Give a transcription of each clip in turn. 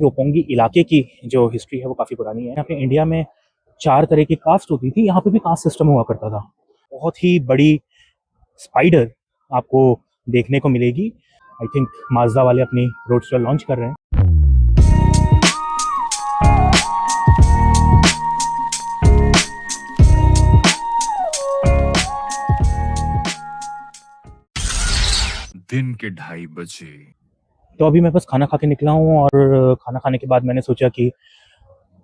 रोपोंगी इलाके की जो हिस्ट्री है वो काफ़ी पुरानी है। यहाँ पे इंडिया में 4 तरह की कास्ट होती थी, यहाँ पे भी कास्ट सिस्टम हुआ करता था। बहुत ही बड़ी स्पाइडर आपको देखने को मिलेगी। आई थिंक माज़दा वाले अपनी रोडस्टर लॉन्च कर रहे हैं। दिन के 2:30 बजे। तो अभी मैं बस खाना खा के निकला हूँ और खाना खाने के बाद मैंने सोचा कि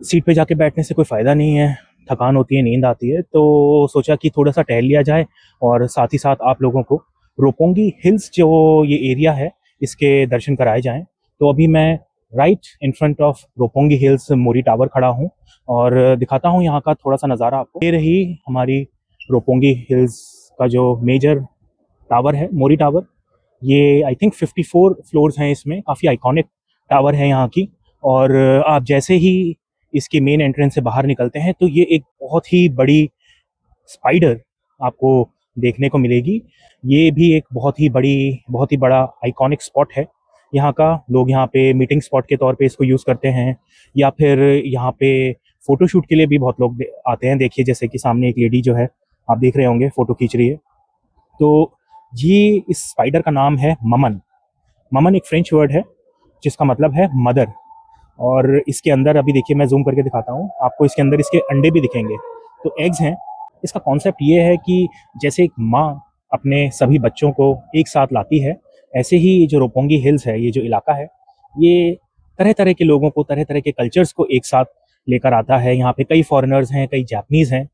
सीट पे जाके बैठने से कोई फ़ायदा नहीं है, थकान होती है, नींद आती है, तो सोचा कि थोड़ा सा टहल लिया जाए और साथ ही साथ आप लोगों को रोपोंगी हिल्स जो ये एरिया है इसके दर्शन कराए जाएं। तो अभी मैं right in front of Roppongi Hills Mori Tower खड़ा हूँ और दिखाता हूँ यहाँ का थोड़ा सा नज़ारा आपको। ये रही हमारी रोपोंगी हिल्स का जो मेजर टावर है, मोरी टावर। ये आई थिंक 54 फ्लोर्स हैं इसमें, काफ़ी आइकॉनिक टावर है यहाँ की। और आप जैसे ही इसकी मेन एंट्रेंस से बाहर निकलते हैं तो ये एक बहुत ही बड़ी स्पाइडर आपको देखने को मिलेगी। ये भी एक बहुत ही बड़ा आइकॉनिक स्पॉट है यहाँ का। लोग यहाँ पे मीटिंग स्पॉट के तौर पे इसको यूज़ करते हैं या फिर यहाँ पे फ़ोटोशूट के लिए भी बहुत लोग आते हैं। देखिए जैसे कि सामने एक लेडी जो है आप देख रहे होंगे फ़ोटो खींच रही है। तो ये इस स्पाइडर का नाम है ममन। ममन एक फ्रेंच वर्ड है जिसका मतलब है मदर। और इसके अंदर अभी देखिए मैं जूम करके दिखाता हूँ आपको, इसके अंदर इसके अंडे भी दिखेंगे, तो एग्स हैं। इसका कॉन्सेप्ट ये है कि जैसे एक माँ अपने सभी बच्चों को एक साथ लाती है, ऐसे ही जो रोपोंगी हिल्स है, ये जो इलाका है, ये तरह तरह के लोगों को, तरह तरह के कल्चर्स को एक साथ लेकर आता है। यहाँ पे कई फॉरेनर्स हैं, कई जापनीज़ हैं,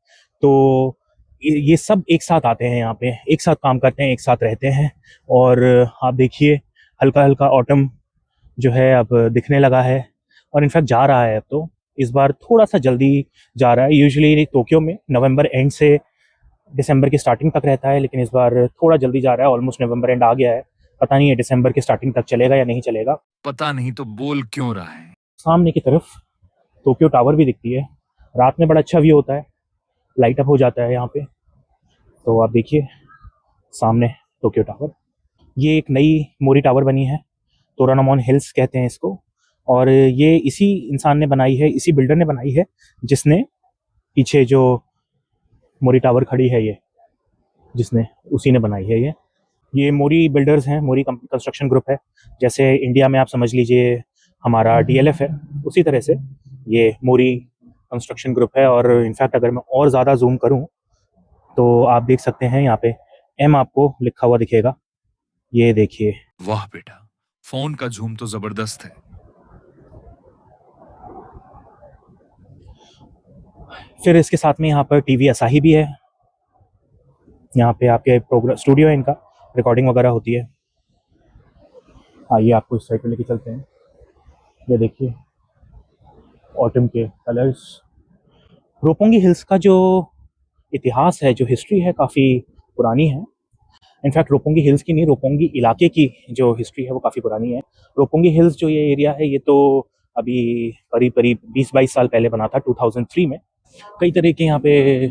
तो ये सब एक साथ आते हैं यहाँ पे, एक साथ काम करते हैं, एक साथ रहते हैं। और आप देखिए हल्का हल्का ऑटम जो है अब दिखने लगा है और इनफैक्ट जा रहा है। अब तो इस बार थोड़ा सा जल्दी जा रहा है। यूजुअली टोक्यो में नवंबर एंड से दिसंबर की स्टार्टिंग तक रहता है, लेकिन इस बार थोड़ा जल्दी जा रहा है। ऑलमोस्ट नवंबर एंड आ गया है, पता नहीं है दिसंबर की स्टार्टिंग तक चलेगा या नहीं चलेगा। पता नहीं तो बोल क्यों रहा है। सामने की तरफ टोक्यो टावर भी दिखती है, रात में बड़ा अच्छा व्यू होता है, लाइट अप हो जाता है यहाँ पे। तो आप देखिए सामने टोक्यो टावर। ये एक नई मोरी टावर बनी है, तोरानामोन हिल्स कहते हैं इसको। और ये इसी इंसान ने बनाई है, इसी बिल्डर ने बनाई है जिसने पीछे जो मोरी टावर खड़ी है ये, जिसने उसी ने बनाई है ये मोरी बिल्डर्स हैं, मोरी कंस्ट्रक्शन ग्रुप है। जैसे इंडिया में आप समझ लीजिए हमारा डीएलएफ है, उसी तरह से ये मोरी कंस्ट्रक्शन ग्रुप है। और इनफैक्ट अगर मैं और ज़्यादा जूम करूं तो आप देख सकते हैं यहाँ पे एम आपको लिखा हुआ दिखेगा, ये देखिए। वाह बेटा, फोन का झूम तो जबरदस्त है। फिर इसके साथ में यहाँ पर टीवी असाही भी है। यहाँ पे आपके प्रोग्राम स्टूडियो है, इनका रिकॉर्डिंग वगैरह होती है। आइए आपको इस साइड पे लेके चलते हैं। ये देखिए ऑटम के कलर्स। रोपोंगी हिल्स का जो इतिहास है, जो हिस्ट्री है, काफ़ी पुरानी है। इनफैक्ट रोपोंगी हिल्स की नहीं, रोपोंगी इलाके की जो हिस्ट्री है वो काफ़ी पुरानी है। रोपोंगी हिल्स जो ये एरिया है, ये तो अभी करीब करीब 20-22 साल पहले बना था, 2003 में। कई तरह के यहाँ पे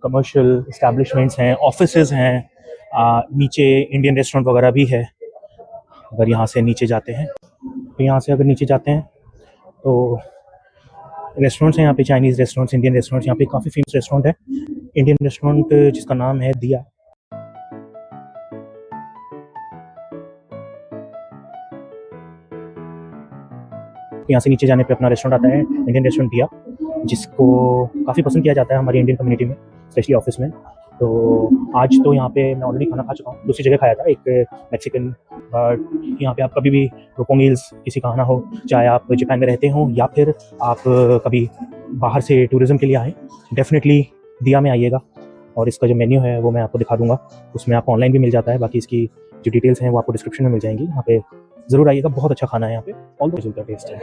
कमर्शियल इस्टेब्लिशमेंट्स हैं, ऑफिसेज हैं, नीचे इंडियन रेस्टोरेंट वगैरह भी है। अगर यहाँ से नीचे जाते हैं तो यहाँ से अगर नीचे जाते हैं तो रेस्टोरेंट्स हैं यहाँ पे, चाइनीज़ रेस्टोरेंट्स, इंडियन रेस्टोरेंट्स। यहाँ पे काफ़ी फेमस रेस्टोरेंट है, इंडियन रेस्टोरेंट जिसका नाम है दिया। यहाँ से नीचे जाने पे अपना रेस्टोरेंट आता है, इंडियन रेस्टोरेंट दिया, जिसको काफ़ी पसंद किया जाता है हमारी इंडियन कम्युनिटी में, स्पेशली ऑफिस में। तो आज तो यहाँ पे मैं ऑलरेडी खाना खा चुका हूँ, दूसरी जगह खाया था एक मैक्सिकन। बट यहाँ पे आप कभी भी रोपोंगी हिल्स किसी का आना हो, चाहे आप जापान में रहते हो या फिर आप कभी बाहर से टूरिज़्म के लिए आएँ, डेफिनेटली दिया में आइएगा। और इसका जो मेन्यू है वो मैं आपको दिखा दूँगा, उसमें आपको ऑनलाइन भी मिल जाता है। बाकी इसकी जो डिटेल्स हैं वो आपको डिस्क्रिप्शन में मिल जाएंगी। यहाँ पे ज़रूर आइएगा, बहुत अच्छा खाना है यहाँ पे, ऑल का टेस्ट है।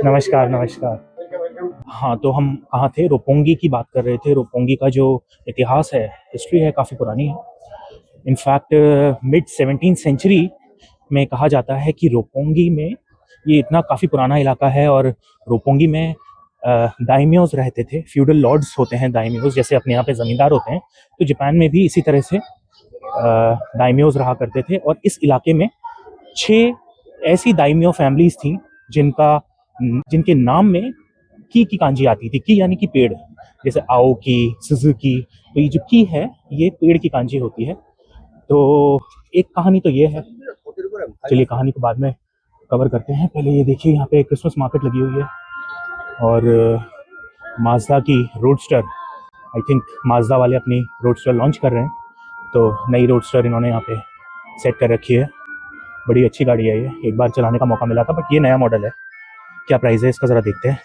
नमस्कार नमस्कार। हाँ, तो हम कहाँ थे, रोपोंगी की बात कर रहे थे। रोपोंगी का जो इतिहास है, हिस्ट्री है, काफ़ी पुरानी है। इनफैक्ट मिड 17th सेंचुरी में कहा जाता है कि रोपोंगी में, ये इतना काफ़ी पुराना इलाका है, और रोपोंगी में दाइम्योज रहते थे, फ्यूडल लॉर्ड्स होते हैं दाइम्योज, जैसे अपने यहाँ पे ज़मींदार होते हैं। तो जापान में भी इसी तरह से दाइम्योज रहा करते थे। और इस इलाके में 6 ऐसी दाइम्यो फैमिलीज़ थी जिनका जिनके नाम में की कांजी आती थी। की यानी कि पेड़, जैसे आओ की, सुजुकी। तो ये जो की है ये पेड़ की कांजी होती है। तो एक कहानी तो ये है, चलिए कहानी को बाद में कवर करते हैं। पहले ये देखिए यहाँ पे क्रिसमस मार्केट लगी हुई है और माज़दा की रोडस्टर, आई थिंक माज़दा वाले अपनी रोडस्टर लॉन्च कर रहे हैं। तो नई रोडस्टर इन्होंने यहाँ पे सेट कर रखी है। बड़ी अच्छी गाड़ी है ये, एक बार चलाने का मौका मिला था, बट ये नया मॉडल है। क्या प्राइस है इसका ज़रा देखते हैं।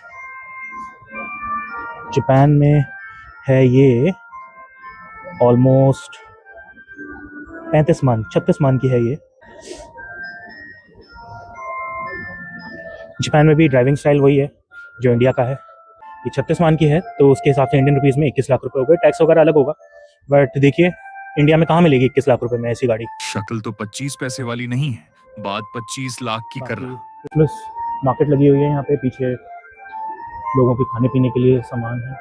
जापान में है ये ऑलमोस्ट 35 मान 36 मान की है ये। जापान में भी ड्राइविंग स्टाइल वही है जो इंडिया का है। ये 36 मान की है, तो उसके हिसाब से इंडियन रुपीज़ में 21 लाख रुपए हो गए। टैक्स वगैरह अलग होगा, बट देखिए इंडिया में कहाँ मिलेगी 21 लाख रुपए में ऐसी गाड़ी। शक्ल तो 25 पैसे वाली नहीं है, बात 25 लाख की कर रहा। क्रिसमस मार्केट लगी हुई है यहाँ पे, पीछे लोगों के खाने पीने के लिए सामान है।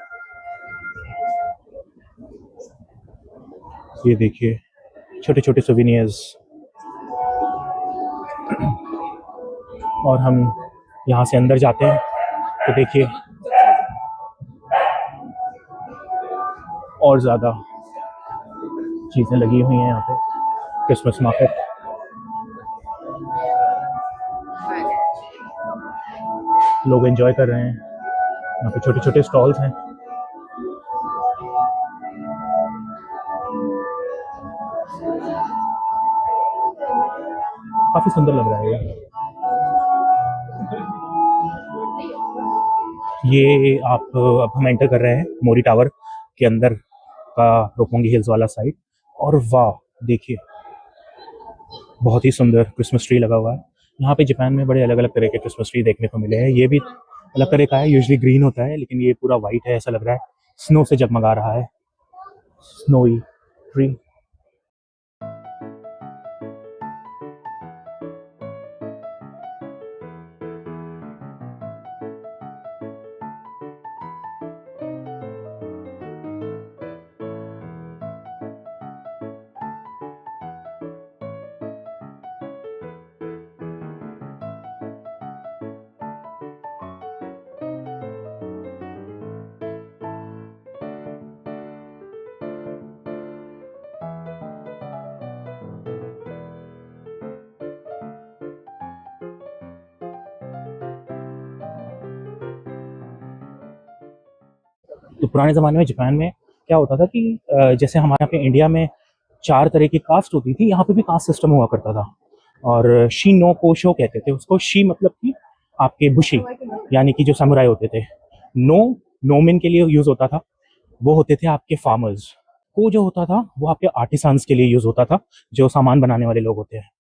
ये देखिए छोटे छोटे सोविनियर्स। और हम यहाँ से अंदर जाते हैं तो देखिए और ज़्यादा चीज़ें लगी हुई हैं यहाँ पे। क्रिसमस मार्केट, लोग एंजॉय कर रहे हैं। यहाँ पे छोटे छोटे स्टॉल्स हैं। काफ़ी सुंदर लग रहा है ये। आप अब हम एंटर कर रहे हैं मोरी टावर के अंदर का रोपोंगी हिल्स वाला साइड। और वाह देखिए बहुत ही सुंदर क्रिसमस ट्री लगा हुआ है यहाँ पे। जापान में बड़े अलग अलग तरह के क्रिसमस ट्री देखने को मिले हैं। ये भी अलग तरह का है, यूजुअली ग्रीन होता है, लेकिन ये पूरा वाइट है। ऐसा लग रहा है स्नो से जगमगा रहा है, स्नोई ट्री। तो पुराने ज़माने में जापान में क्या होता था कि जैसे हमारे यहाँ पे इंडिया में 4 तरह की कास्ट होती थी, यहाँ पे भी कास्ट सिस्टम हुआ करता था। और शी नो कोशो कहते थे उसको। शी मतलब कि आपके बुशी, यानी कि जो समुराई होते थे। नो नोमिन के लिए यूज़ होता था, वो होते थे आपके फार्मर्स। को जो होता था वो आपके आर्टिसंस के लिए यूज़ होता था, जो सामान बनाने वाले लोग होते हैं।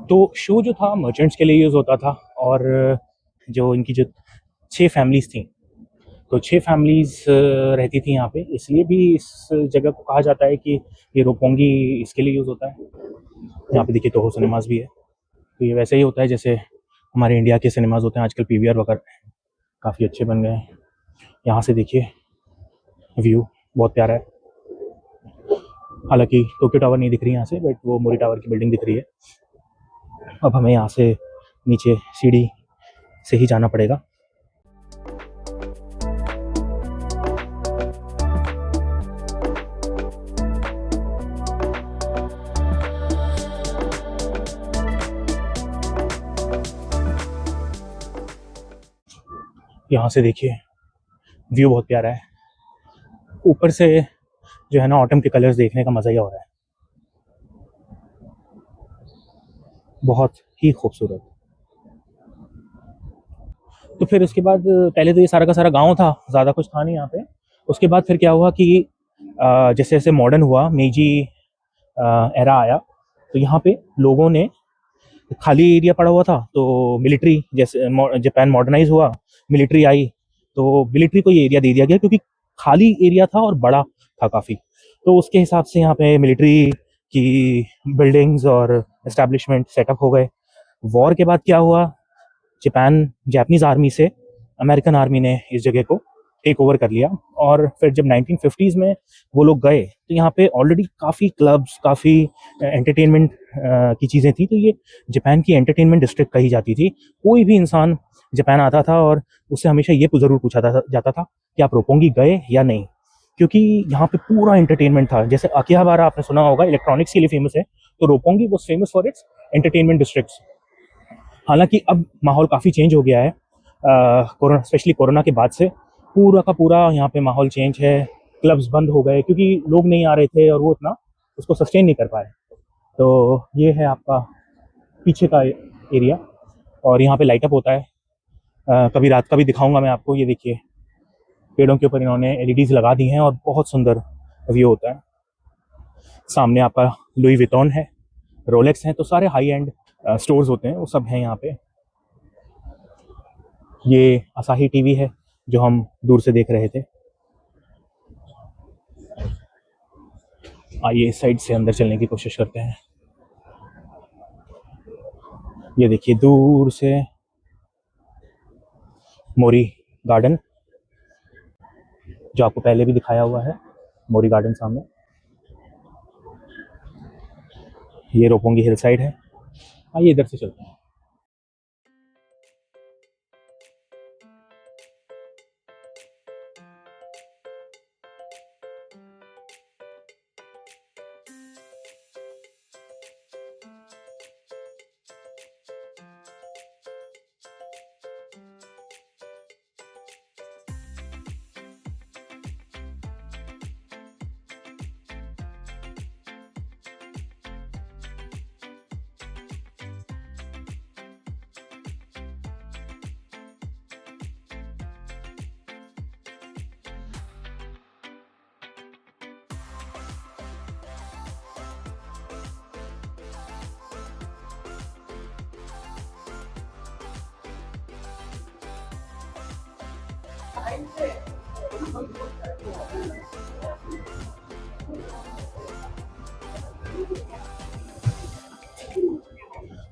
तो शो जो था मर्चेंट्स के लिए यूज़ होता था। और जो इनकी जो 6 फैमिलीज़ थी, तो 6 फैमिलीज़ रहती थी यहाँ पे, इसलिए भी इस जगह को कहा जाता है कि ये रोपोंगी इसके लिए यूज़ होता है। यहाँ पे देखिए तोहो सिनेमास भी है। तो ये वैसे ही होता है जैसे हमारे इंडिया के सिनेमास होते हैं आजकल, पीवीआर वगैरह काफ़ी अच्छे बन गए हैं। यहाँ से देखिए व्यू बहुत प्यारा है। हालांकि टोक्यो टावर नहीं दिख रही यहाँ से, बट वो मोरी टावर की बिल्डिंग दिख रही है। अब हमें यहाँ से नीचे सीढ़ी से ही जाना पड़ेगा। यहाँ से देखिए व्यू बहुत प्यारा है। ऊपर से जो है ना ऑटम के कलर्स देखने का मज़ा ही हो रहा है, बहुत ही खूबसूरत। तो फिर उसके बाद पहले तो ये सारा का सारा गांव था, ज़्यादा कुछ था नहीं यहाँ पे। उसके बाद फिर क्या हुआ कि जैसे जैसे मॉडर्न हुआ, मेजी एरा आया, तो यहाँ पे लोगों ने खाली एरिया पड़ा हुआ था, तो मिलिट्री, जैसे जापान मॉडर्नाइज हुआ, मिलिट्री आई, तो मिलिट्री को ये एरिया दे दिया गया क्योंकि खाली एरिया था और बड़ा था काफ़ी। तो उसके हिसाब से यहाँ पे मिलिट्री की बिल्डिंग्स और एस्टेब्लिशमेंट सेटअप हो गए। वॉर के बाद क्या हुआ, जापानीज़ आर्मी से अमेरिकन आर्मी ने इस जगह को टेक ओवर कर लिया। और फिर जब 1950s में वो लोग गए तो यहाँ पे ऑलरेडी काफ़ी क्लब्स, काफ़ी एंटरटेनमेंट की चीज़ें थी। तो ये जापान की एंटरटेनमेंट डिस्ट्रिक्ट कही जाती थी। कोई भी इंसान जापान आता था और उससे हमेशा ये ज़रूर पूछा जाता था कि आप रोपोंगी गए या नहीं, क्योंकि यहाँ पे पूरा एंटरटेनमेंट था। जैसे अकिहाबारा आपने सुना होगा, इलेक्ट्रॉनिक्स के लिए फेमस है, तो Roppongi was famous for its entertainment districts. हालांकि अब माहौल काफ़ी चेंज हो गया है, कोरोना, स्पेशली कोरोना के बाद से पूरा का पूरा यहाँ पे माहौल चेंज है। क्लब्स बंद हो गए क्योंकि लोग नहीं आ रहे थे और वो उतना उसको सस्टेन नहीं कर पाए। तो ये है आपका पीछे का एरिया, और यहाँ पे लाइट अप होता है। कभी रात का भी दिखाऊंगा मैं आपको। ये देखिए, पेड़ों के ऊपर इन्होंने एलईडीज लगा दी हैं और बहुत सुंदर व्यू होता है। सामने आपका लुई विटॉन है, रोलेक्स हैं, तो सारे हाई एंड स्टोर्स होते हैं वो सब हैं यहाँ पे। ये असाही टीवी है जो हम दूर से देख रहे थे। आइए इस साइड से अंदर चलने की कोशिश करते हैं। ये देखिए दूर से मोरी गार्डन, जो आपको पहले भी दिखाया हुआ है, मोरी गार्डन सामने। ये रोपोंगी हिल साइड है। आइए इधर से चलते हैं।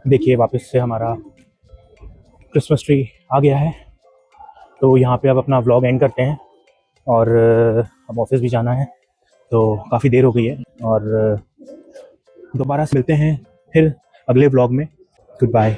देखिए वापस से हमारा क्रिसमस ट्री आ गया है। तो यहाँ पे अब अपना व्लॉग एंड करते हैं, और अब ऑफिस भी जाना है, तो काफ़ी देर हो गई है। और दोबारा से मिलते हैं फिर अगले व्लॉग में। Good bye.